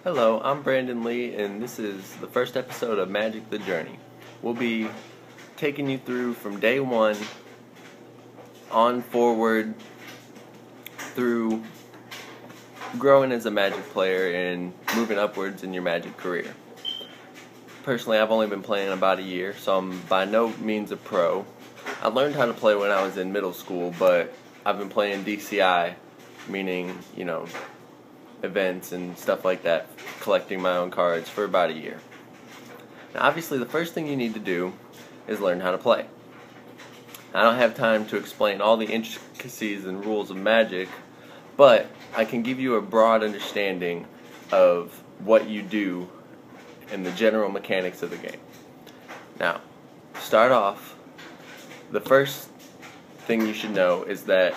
Hello, I'm Brandon Lee, and this is the first episode of Magic the Journey. We'll be taking you through from day one on forward through growing as a Magic player and moving upwards in your Magic career. Personally, I've only been playing about a year, so I'm by no means a pro. I learned how to play when I was in middle school, but I've been playing DCI, meaning, events and stuff like that, collecting my own cards for about a year. Now, obviously, the first thing you need to do is learn how to play. I don't have time to explain all the intricacies and rules of Magic, but I can give you a broad understanding of what you do and the general mechanics of the game. Now, to start off, the first thing you should know is that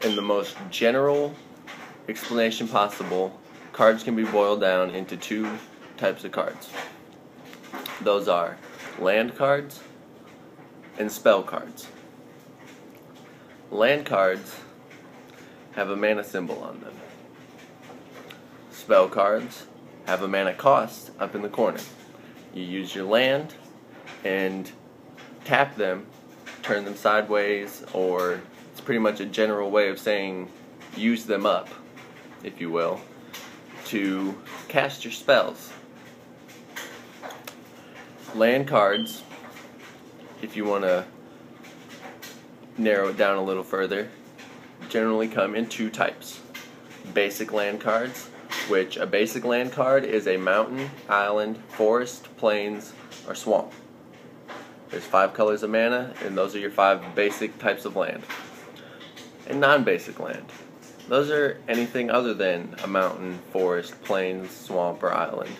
in the most general explanation possible, cards can be boiled down into two types of cards. Those are land cards and spell cards. Land cards have a mana symbol on them. Spell cards have a mana cost up in the corner. You use your land and tap them, turn them sideways, or it's pretty much a general way of saying use them up, if you will, to cast your spells. Land cards, if you want to narrow it down a little further, generally come in two types. Basic land cards, which a basic land card is a mountain, island, forest, plains, or swamp. There's 5 colors of mana, and those are your 5 basic types of land. And non-basic land, those are anything other than a mountain, forest, plains, swamp, or island.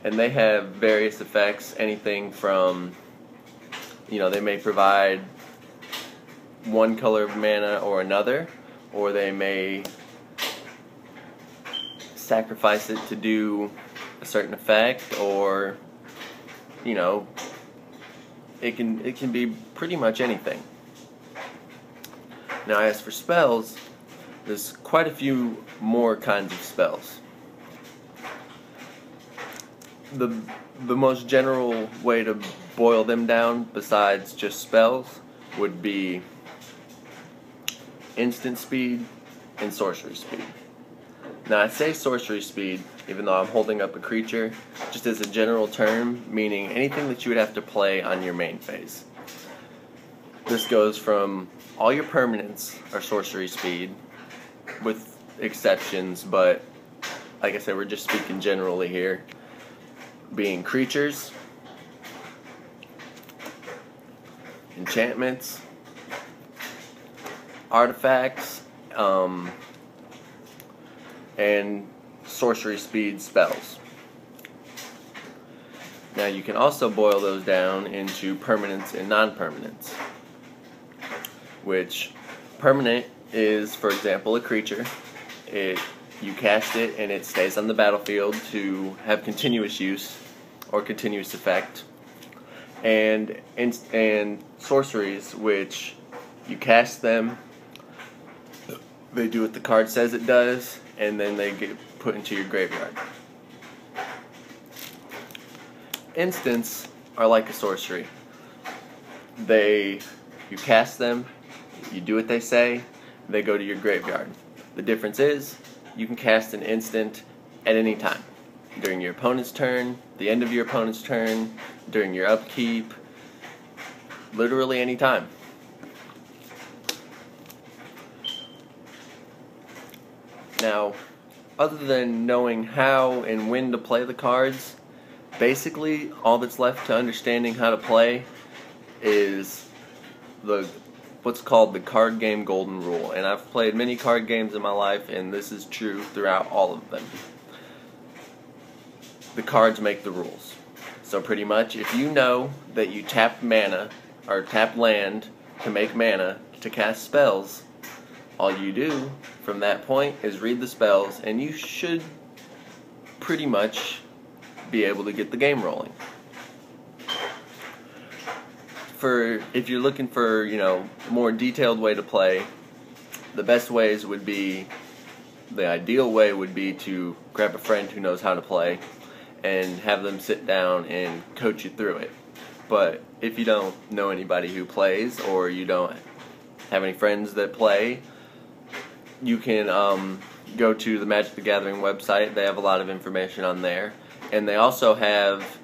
And they have various effects, anything from, they may provide one color of mana or another, or they may sacrifice it to do a certain effect, or, it can be pretty much anything. Now, as for spells, there's quite a few more kinds of spells. The most general way to boil them down, besides just spells, would be instant speed and sorcery speed. Now, I say sorcery speed, even though I'm holding up a creature, just as a general term, meaning anything that you would have to play on your main phase. This goes from all your permanents are sorcery speed, with exceptions, but like I said, we're just speaking generally here, being creatures, enchantments, artifacts, and sorcery speed spells. Now, you can also boil those down into permanents and non-permanents, which permanent is, for example, a creature. You cast it and it stays on the battlefield to have continuous use or continuous effect. And sorceries, which you cast them, they do what the card says it does, and then they get put into your graveyard. Instants are like a sorcery. You cast them, you do what they say, they go to your graveyard. The difference is, you can cast an instant at any time. During your opponent's turn, the end of your opponent's turn, during your upkeep, literally any time. Now, other than knowing how and when to play the cards, basically all that's left to understanding how to play is what's called the card game golden rule. And I've played many card games in my life, and this is true throughout all of them. The cards make the rules. So pretty much, if you know that you tap mana, or tap land to make mana to cast spells, all you do from that point is read the spells, and you should pretty much be able to get the game rolling. If you're looking for, more detailed way to play, the best ways would be the ideal way would be to grab a friend who knows how to play and have them sit down and coach you through it. But if you don't know anybody who plays, or you don't have any friends that play, you can go to the Magic the Gathering website. They have a lot of information on there. And they also have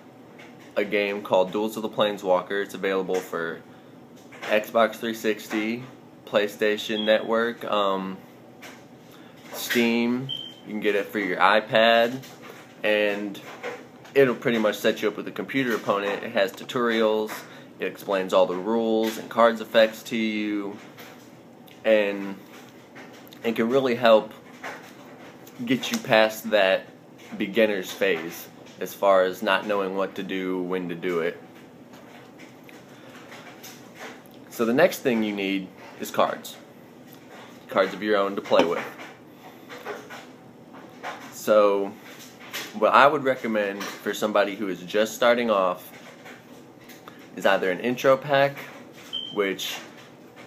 a game called Duels of the Planeswalker. It's available for Xbox 360, PlayStation Network, Steam. You can get it for your iPad, and it'll pretty much set you up with a computer opponent. It has tutorials, it explains all the rules and cards effects to you, and it can really help get you past that beginner's phase as far as not knowing what to do, when to do it. So the next thing you need is cards. Cards of your own to play with. So what I would recommend for somebody who is just starting off is either an intro pack, which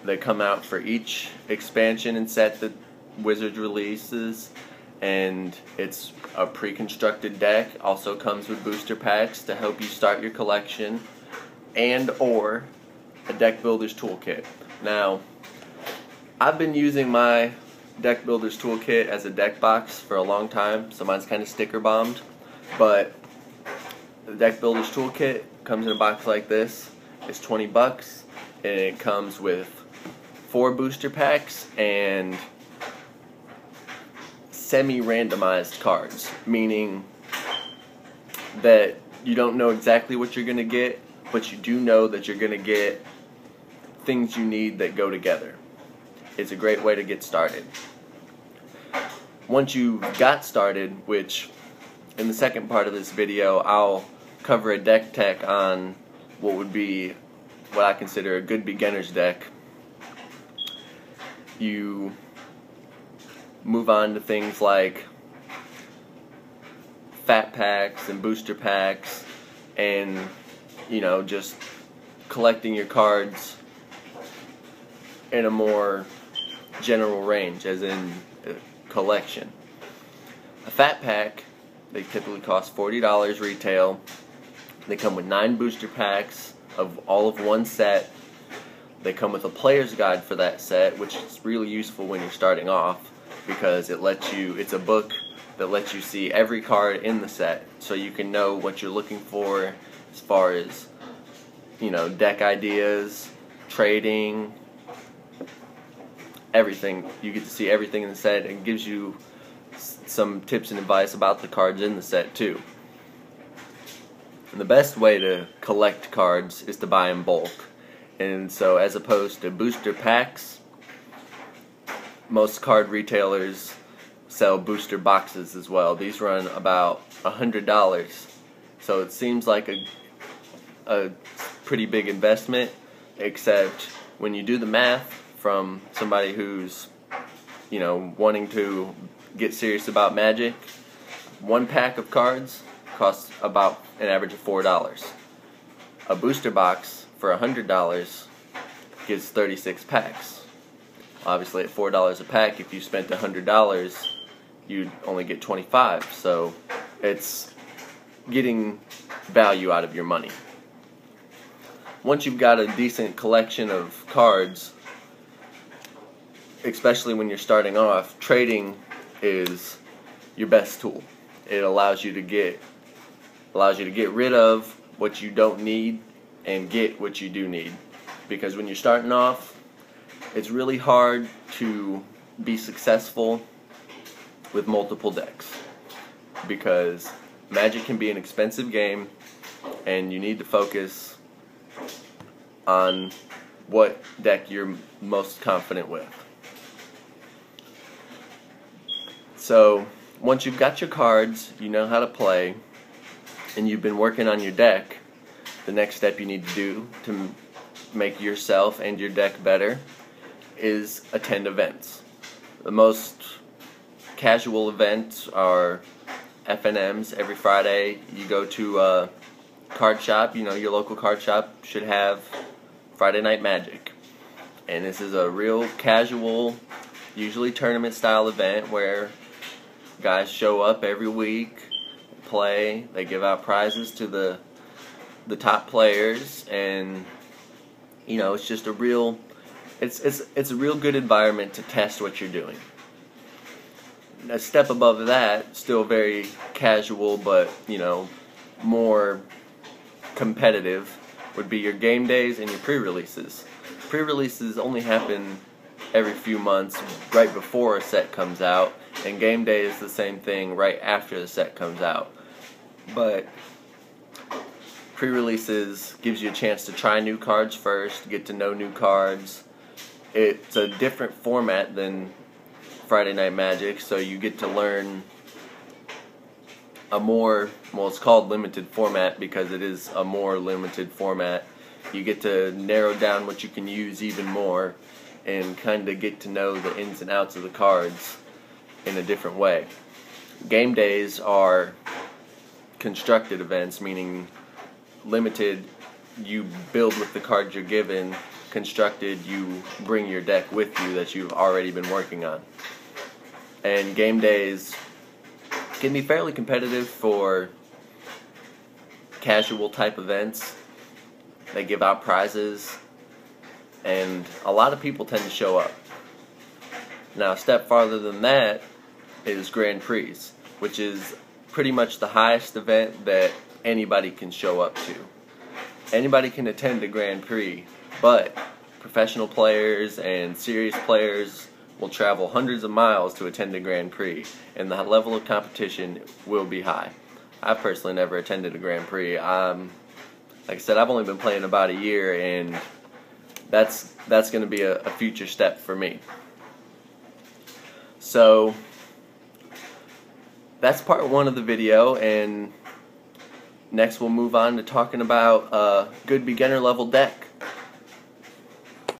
they come out for each expansion and set that Wizards releases, and it's a pre-constructed deck. Also comes with booster packs to help you start your collection, and or a deck builder's toolkit. Now, I've been using my deck builder's toolkit as a deck box for a long time, so mine's kind of sticker bombed, but the deck builder's toolkit comes in a box like this. It's $20, and it comes with 4 booster packs and semi-randomized cards, meaning that you don't know exactly what you're going to get, but you do know that you're going to get things you need that go together. It's a great way to get started. Once you got started, which in the second part of this video I'll cover a deck tech on what would be what I consider a good beginner's deck, you move on to things like fat packs and booster packs, and just collecting your cards in a more general range, as in collection. A fat pack, they typically cost $40 retail. They come with 9 booster packs of all of one set. They come with a player's guide for that set, which is really useful when you're starting off, because it's a book that lets you see every card in the set, so you can know what you're looking for as far as deck ideas, trading, everything. You get to see everything in the set, and gives you some tips and advice about the cards in the set too. And the best way to collect cards is to buy in bulk. And so, as opposed to booster packs, most card retailers sell booster boxes as well. These run about $100, so it seems like a pretty big investment, except when you do the math from somebody who's wanting to get serious about Magic, 1 pack of cards costs about an average of $4. A booster box for $100 gives 36 packs. Obviously, at $4 a pack, if you spent $100, you'd only get 25. So it's getting value out of your money. Once you've got a decent collection of cards, especially when you're starting off, trading is your best tool. It allows you to get rid of what you don't need and get what you do need. Because when you're starting off, it's really hard to be successful with multiple decks, because Magic can be an expensive game, and you need to focus on what deck you're most confident with. So once you've got your cards, you know how to play, and you've been working on your deck, the next step you need to do to make yourself and your deck better is attend events. The most casual events are FNMs. Every Friday you go to a card shop. Your local card shop should have Friday Night Magic, and this is a real casual, usually tournament style event where Guys show up every week, play, they give out prizes to the top players, and you know, it's just a real it's a real good environment to test what you're doing. A step above that, still very casual, but you know, more competitive, would be your game days and your pre-releases. Pre-releases only happen every few months, right before a set comes out, and game day is the same thing right after the set comes out. But pre-releases gives you a chance to try new cards first, get to know new cards. It's a different format than Friday Night Magic, so you get to learn a more, well, it's called limited format because it is a more limited format. You get to narrow down what you can use even more and kind of get to know the ins and outs of the cards in a different way. Game days are constructed events, meaning limited, you build with the cards you're given. Constructed, you bring your deck with you that you've already been working on. And game days can be fairly competitive for casual type events. They give out prizes, and a lot of people tend to show up. Now, a step farther than that is Grand Prix, which is pretty much the highest event that anybody can show up to. Anybody can attend a Grand Prix, but professional players and serious players will travel hundreds of miles to attend a Grand Prix, and the level of competition will be high. I've personally never attended a Grand Prix. Like I said, I've only been playing about a year, and that's going to be a future step for me. So that's part one of the video, and next we'll move on to talking about a good beginner level deck.